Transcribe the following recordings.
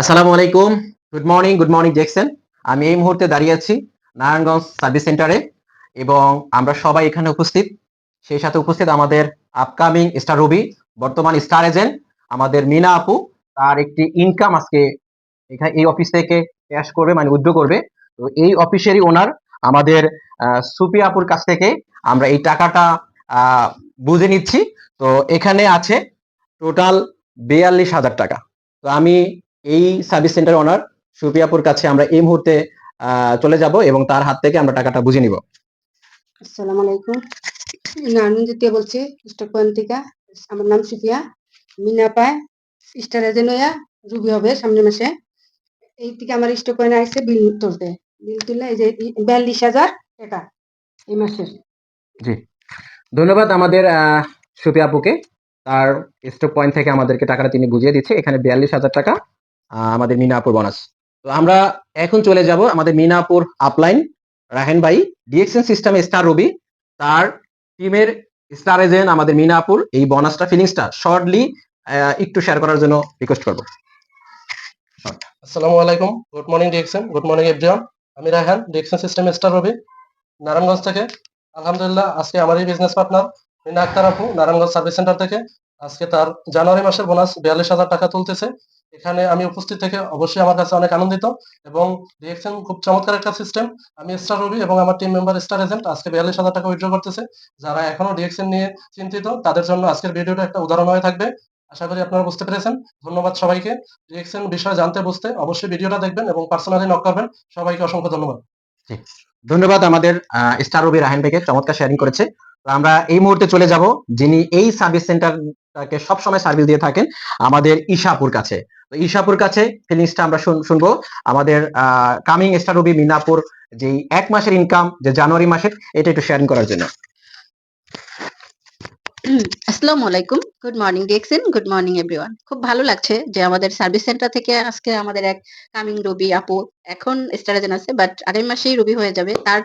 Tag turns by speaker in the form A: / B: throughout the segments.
A: আসসালামু আলাইকুম। Good morning Jackson. আমি এই মুহূর্তে দাঁড়িয়ে আছি নারায়ণগঞ্জ সার্ভিস সেন্টারে এবং আমরা সবাই এখানে উপস্থিত। সেই সাথে উপস্থিত আমাদের আপকামিং স্টার রবি, বর্তমান স্টার এজেন্ট আমাদের মিনা আপু। তার একটি ইনকাম আজকে এখানে এই অফিস থেকে ক্যাশ করবে, মানে উইথড্র করবে। তো এই অফিসেরই ওনার আমাদের সুপি আপুর কাছ থেকে আমরা এই টাকাটা আহ, বুঝে নিচ্ছি। তো এখানে আছে টোটাল ৪২,০০০ টাকা। তো আমি এই সার্ভিস সেন্টার ওনার সুপিয়াপুর কাছে আমরা এই মুহূর্তে চলে যাব এবং তার হাত থেকে আমরা টাকাটা বুঝে নিব।
B: আসসালামু আলাইকুম। নারায়ণগঞ্জ থেকে বলছি, স্টক পয়েন্ট থেকে। আমার নাম সুফিয়া। মিনা পায় স্টার এজেন্ট হইয়া রুবি হবে সামনের মাসে। এই থেকে আমার স্টক পয়েন্টে আসছে বিল তুলতে। বিল তুলে এই যে ৪২,০০০ টাকা এই মাসের।
A: জি, ধন্যবাদ আমাদের সুপিয়া আপুকে। তার স্টক পয়েন্ট থেকে আমাদেরকে টাকাটা তিনি বুঝিয়ে দিচ্ছে। এখানে ৪২,০০০ টাকা আমাদের মিনা আপুর বোনাস। তো আমরা এখন চলে যাব আমাদের মিনা আপুর আপলাইন রাহেন ভাই, ডিএক্সএন সিস্টেমে স্টার রবি, তার টিমের স্টার এজেন্ট আমাদের মিনা আপুর এই বোনাসটা ফিলিংসটা শর্টলি একটু শেয়ার করার জন্য রিকোয়েস্ট করব।
C: আসসালামু আলাইকুম, good morning DXN, good morning everyone. আমি রায়হান, ডিএক্সএন সিস্টেম স্টার রবি, নারায়ণগঞ্জ থেকে। আলহামদুলিল্লাহ, আজকে আমার এই বিজনেস পার্টনার মিনা আক্তার আপু নারায়ণগঞ্জ সার্ভিস সেন্টার থেকে আজকে তার জানুয়ারি মাসের বোনাস ৪২,০০০ টাকা তুলতেছে। এখানে আমি উপস্থিত থেকে অবশ্যই আমার কাছে অনেক আনন্দিত এবং ডিএক্সএন খুব চমৎকার একটা সিস্টেম। আমি স্টার রবি এবং আমার টিম মেম্বার স্টার এজেন্ট আজকে ৪২,০০০ টাকা উইথড্র করতেছে। যারা এখনো ডিএক্সএন নিয়ে চিন্তিত তাদের জন্য আজকের ভিডিওটা একটা উদাহরণ হয়ে থাকবে। আশা করি আপনারা বুঝতে পেরেছেন। ধন্যবাদ সবাইকে। ডিএক্সএন বিষয়ে জানতে বুঝতে অবশ্যই ভিডিওটা দেখবেন এবং পার্সোনালি নক করবেন। সবাইকে অসংখ্য ধন্যবাদ।
A: ধন্যবাদ আমাদের স্টার রবি রাহেন ভাইকে, চমৎকার শেয়ারিং করেছে। তো আমরা এই মুহূর্তে চলে যাব যিনি এই সার্ভিস সেন্টারটাকে সবসময় সার্ভিস দিয়ে থাকেন, আমাদের ঈশাপুর কাছে। তো ঈশাপুর কাছে ফিলিংসটা আমরা শুনবো আমাদের কামিং স্টার রবি মিনাপুর যে ১ মাসের ইনকাম, যে জানুয়ারি মাসের, এটা একটু শেয়ারিং করার জন্য।
D: আসসালামু আলাইকুম, good morning DXN, good morning everyone. খুব ভালো লাগছে যে আমাদের সার্ভিস সেন্টার থেকে আজকে আমাদের এক কামিং রবি আপু এখন স্টার এজেন্ট আছে, বাট আগামী মাসেই রবি হয়ে যাবে। তার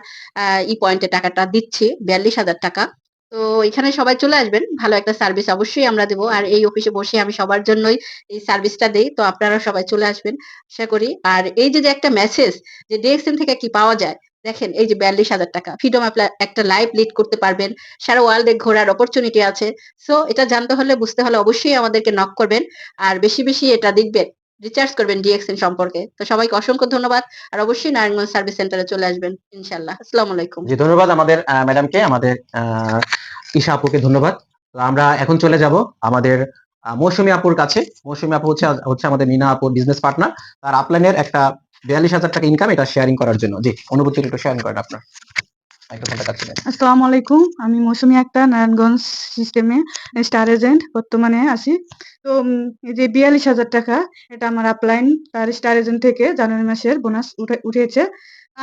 D: ই পয়েন্টে টাকাটা দিচ্ছি ৪২,০০০ টাকা। তো এখানে সবাই চলে আসবেন, ভালো একটা সার্ভিস অবশ্যই আমরা দেবো। আর এই অফিসে বসে আমি সবার জন্যই এই সার্ভিসটা দেই, তো আপনারা সবাই চলে আসবেন আশা করি। আর এই যে একটা মেসেজ যে ডিএক্সএন থেকে কি পাওয়া যায়, দেখেন এই যে ৪২,০০০ টাকা ফ্রিডম একটা লাইফ লিড করতে পারবেন, সারা ওয়ার্ল্ডে ঘোরার অপরচুনিটি আছে। সো এটা জানতে হলে বুঝতে হলে অবশ্যই আমাদেরকে নক করবেন আর বেশি বেশি এটা দেখবেন, রিচার্জ করবেন ডিএক্সএন সম্পর্কে। তো সবাইকে অসংখ্য ধন্যবাদ আর অবশ্যই নারায়ণগঞ্জ সার্ভিস সেন্টারে চলে আসবেন ইনশাল্লাহ। আসসালামু আলাইকুম।
A: জি, ধন্যবাদ আমাদের ম্যাডামকে, আমাদের ঈশা আপুকে ধন্যবাদ। তো আমরা এখন চলে যাব আমাদের মৌসুমী আপুর কাছে। মৌসুমী আপু হচ্ছে হচ্ছে আমাদের মিনা আপুর বিজনেস পার্টনার। তার আপলাইনের একটা ৪২,০০০ টাকা ইনকাম, এটা শেয়ারিং করার জন্য। জি, অনুভূতি একটু শেয়ারিং করেন আপনার। মাইক্রোফোনটা কাছে নেন।
E: আসসালামু আলাইকুম, আমি মৌসুমী আক্তার, নারায়ণগঞ্জ সিস্টেমে স্টার এজেন্ট বর্তমানে আছি। তো এই যে ৪২,০০০ টাকা, এটা আমার আপলাইন তার স্টার এজেন্ট থেকে জানুয়ারি মাসের বোনাস উঠেছে।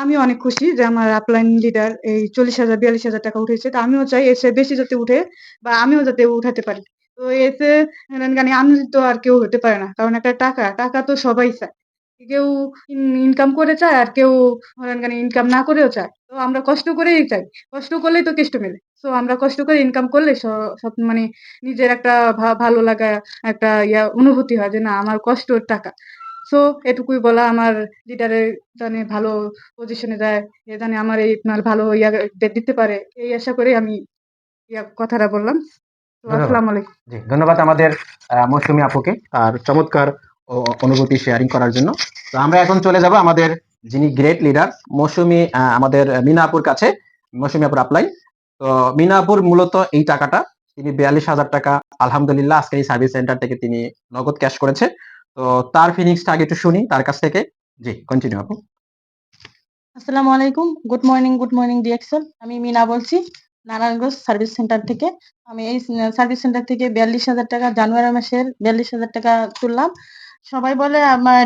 E: আমি অনেক খুশি যে আমার আপলাইন লিডার এই ৪০,০০০ ৪২,০০০ টাকা উঠেছে। তো আমিও চাই এর চেয়ে বেশি যাতে উঠে, বা আমিও যাতে উঠাতে পারি। তো এতে আনন্দিত আর কেউ হতে পারে না, কারণ একটা টাকা তো সবাই চায়। কেউ ইনকাম করে চায়, আর কেউ ইনকাম না করেও চায়। তো আমরা কষ্ট করেই চাই। কষ্ট করলেই তো কেষ্ট মেলে। সো আমরা কষ্ট করে ইনকাম করলে সব নিজের একটা ভালো লাগা, একটা অনুভূতি হয় যে না, আমার কষ্টের টাকা। সো এটুকুই বলা। আমার লিডারের জানে ভালো পজিশনে যায়, এ জানে আমার এই ভালো দিতে পারে, এই আশা করে আমি কথাটা বললাম। তো
A: ধন্যবাদ।
E: আসসালামু আলাইকুম।
A: জি, ধন্যবাদ আমাদের মৌসুমী আপুকে আর চমৎকার অনুভূতি শেয়ারিং করার জন্য। তো আমরা এখন চলে যাব আমাদের যিনি গ্রেট লিডার মৌসুমী, আমাদের মিনা আপুর কাছে। মৌসুমী আপুর আপলাইন। তো মিনা আপুর মূলত এই টাকাটা তিনি ৪২,০০০ টাকা আলহামদুলিল্লাহ আজকে এই সার্ভিস সেন্টার থেকে তিনি নগদ ক্যাশ করেছে। তো তার ফিলিংসটা আগে একটু শুনি তার কাছ থেকে। জি, কন্টিনিউ আপু।
F: আসসালামু আলাইকুম, গুড মর্নিং ডিএক্সএল। আমি মিনা বলছি নারায়ণগঞ্জ সার্ভিস সেন্টার থেকে। আমি এই সার্ভিস সেন্টার থেকে ৪২,০০০ টাকা জানুয়ারি মাসের ৪২,০০০ টাকা তুললাম। সবাই বলে আমার